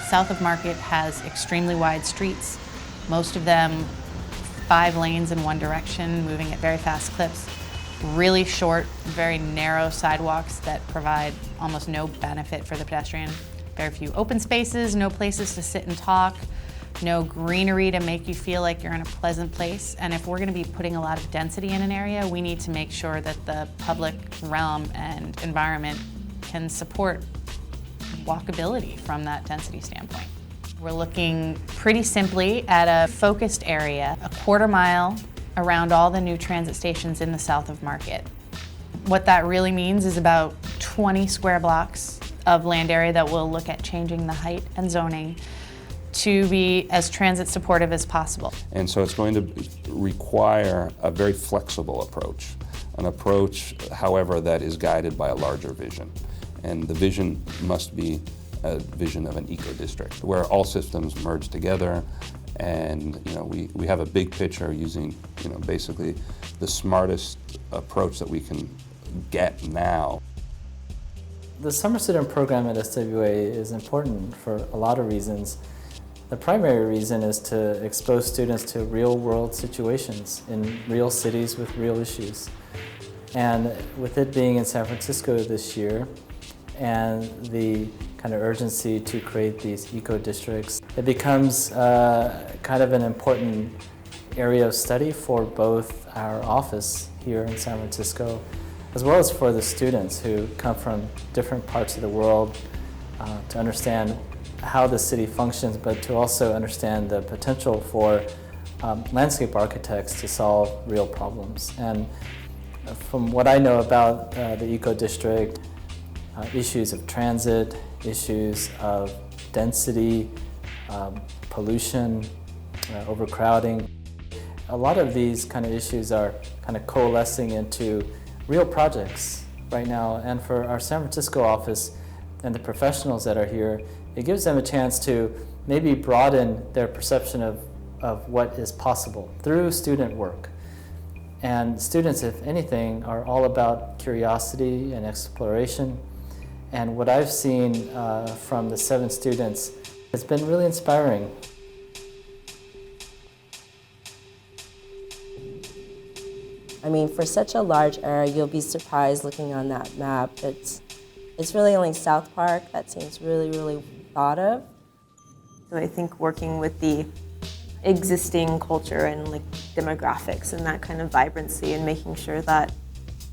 South of Market has extremely wide streets, most of them 5 lanes in one direction, moving at very fast clips. Really short, very narrow sidewalks that provide almost no benefit for the pedestrian. Very few open spaces, no places to sit and talk, no greenery to make you feel like you're in a pleasant place. And if we're going to be putting a lot of density in an area, we need to make sure that the public realm and environment can support walkability from that density standpoint. We're looking pretty simply at a focused area, a quarter mile around all the new transit stations in the South of Market. What that really means is about 20 square blocks of land area that we'll look at changing the height and zoning to be as transit supportive as possible. And so it's going to require a very flexible approach, an approach, however, that is guided by a larger vision. And the vision must be a vision of an eco-district where all systems merge together, and we have a big picture using basically the smartest approach that we can get now. The summer student program at SWA is important for a lot of reasons. The primary reason is to expose students to real-world situations in real cities with real issues. And with it being in San Francisco this year, and the kind of urgency to create these eco-districts, it becomes kind of an important area of study for both our office here in San Francisco, as well as for the students who come from different parts of the world to understand how the city functions, but to also understand the potential for landscape architects to solve real problems. And from what I know about the eco-district, issues of transit, issues of density, pollution, overcrowding. A lot of these kind of issues are kind of coalescing into real projects right now. And for our San Francisco office and the professionals that are here, it gives them a chance to maybe broaden their perception of what is possible through student work. And students, if anything, are all about curiosity and exploration. And what I've seen from the 7 students has been really inspiring. I mean, for such a large area, you'll be surprised looking on that map. It's really only South Park that seems really, really thought of. So I think working with the existing culture and demographics and that kind of vibrancy and making sure that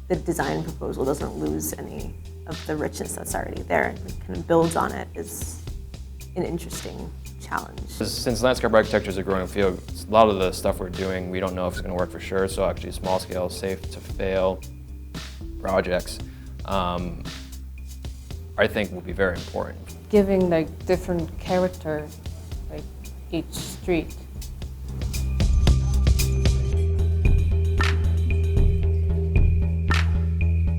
the design proposal doesn't lose any of the richness that's already there and kind of builds on it is an interesting challenge. Since landscape architecture is a growing field, a lot of the stuff we're doing, we don't know if it's going to work for sure, so actually small scale, safe to fail projects, I think will be very important. Giving different character, each street.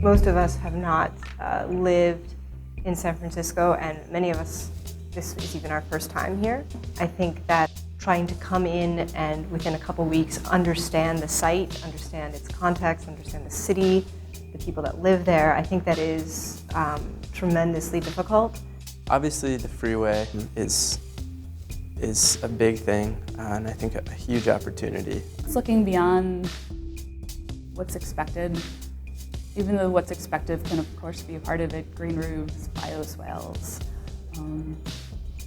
Most of us have not lived in San Francisco, and many of us, this is even our first time here. I think that trying to come in and within a couple weeks understand the site, understand its context, understand the city, the people that live there, I think that is tremendously difficult. Obviously the freeway is a big thing, and I think a huge opportunity. It's looking beyond what's expected. Even though what's expected can of course be a part of it, green roofs, bioswales.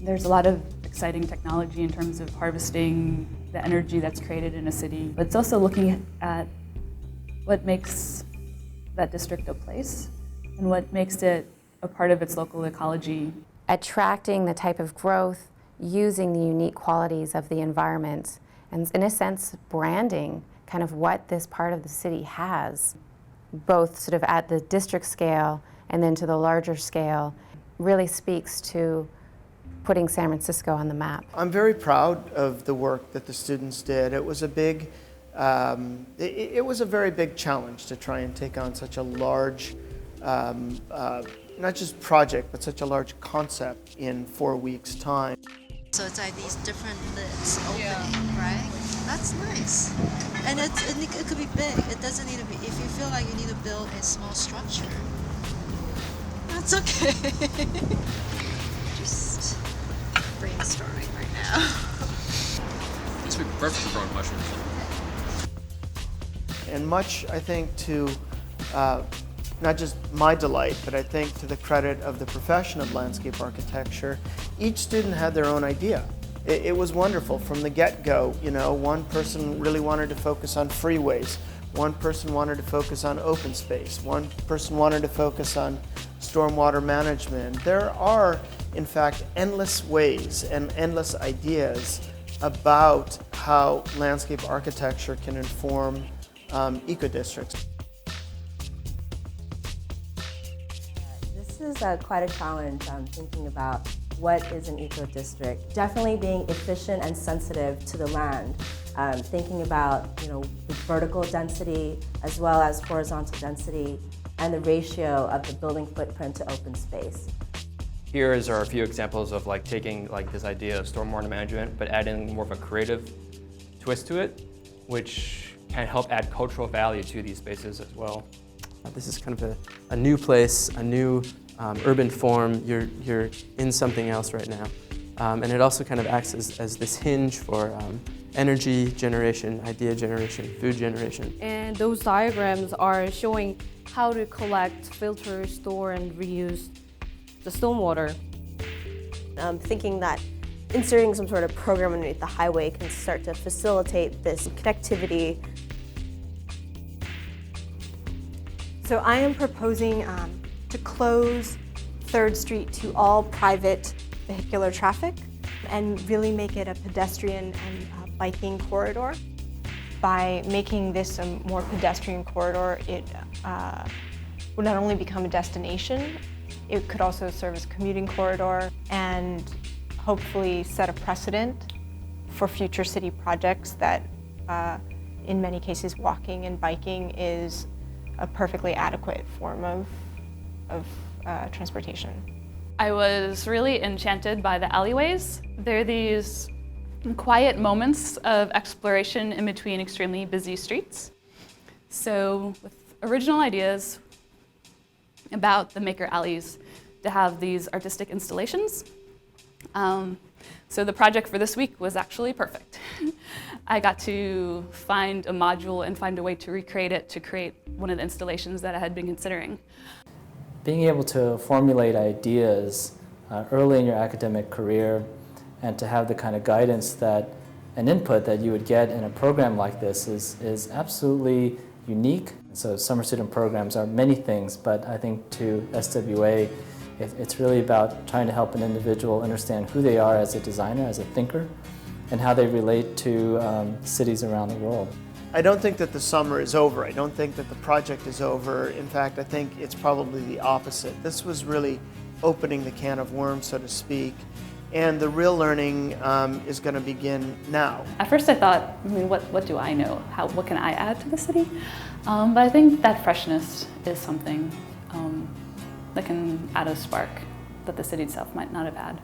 There's a lot of exciting technology in terms of harvesting the energy that's created in a city, but it's also looking at what makes that district a place and what makes it a part of its local ecology. Attracting the type of growth, using the unique qualities of the environment, and in a sense branding kind of what this part of the city has, both sort of at the district scale and then to the larger scale, really speaks to putting San Francisco on the map. I'm very proud of the work that the students did. It was a big, it was a very big challenge to try and take on such a large, not just project, but such a large concept in 4 weeks' time. So it's like these different lids opening, right? That's nice. And it could be big. It doesn't need to be, if you feel like you need to build a small structure, that's okay. Just brainstorming right now. This would be perfect for growing mushrooms. And much, I think, to not just my delight, but I think to the credit of the profession of landscape architecture, each student had their own idea. It was wonderful from the get-go. You know, one person really wanted to focus on freeways. One person wanted to focus on open space. One person wanted to focus on stormwater management. There are, in fact, endless ways and endless ideas about how landscape architecture can inform ecodistricts. This is quite a challenge, thinking about what is an eco-district. Definitely being efficient and sensitive to the land. Thinking about, the vertical density as well as horizontal density and the ratio of the building footprint to open space. Here are a few examples of taking this idea of stormwater management, but adding more of a creative twist to it, which can help add cultural value to these spaces as well. This is kind of a new place, a new urban form. You're in something else right now. And it also kind of acts as this hinge for energy generation, idea generation, food generation. And those diagrams are showing how to collect, filter, store, and reuse the stormwater. Thinking that inserting some sort of program underneath the highway can start to facilitate this connectivity. So I am proposing to close 3rd Street to all private vehicular traffic and really make it a pedestrian and biking corridor. By making this a more pedestrian corridor, it would not only become a destination, it could also serve as a commuting corridor and hopefully set a precedent for future city projects that in many cases walking and biking is a perfectly adequate form of transportation. I was really enchanted by the alleyways. They're these quiet moments of exploration in between extremely busy streets. So with original ideas about the maker alleys to have these artistic installations. So the project for this week was actually perfect. I got to find a module and find a way to recreate it to create one of the installations that I had been considering. Being able to formulate ideas early in your academic career and to have the kind of guidance and input that you would get in a program like this is absolutely unique. So summer student programs are many things, but I think to SWA, it's really about trying to help an individual understand who they are as a designer, as a thinker, and how they relate to cities around the world. I don't think that the summer is over. I don't think that the project is over. In fact, I think it's probably the opposite. This was really opening the can of worms, so to speak, and the real learning is going to begin now. At first I thought, what do I know? What can I add to the city? But I think that freshness is something that can add a spark that the city itself might not have had.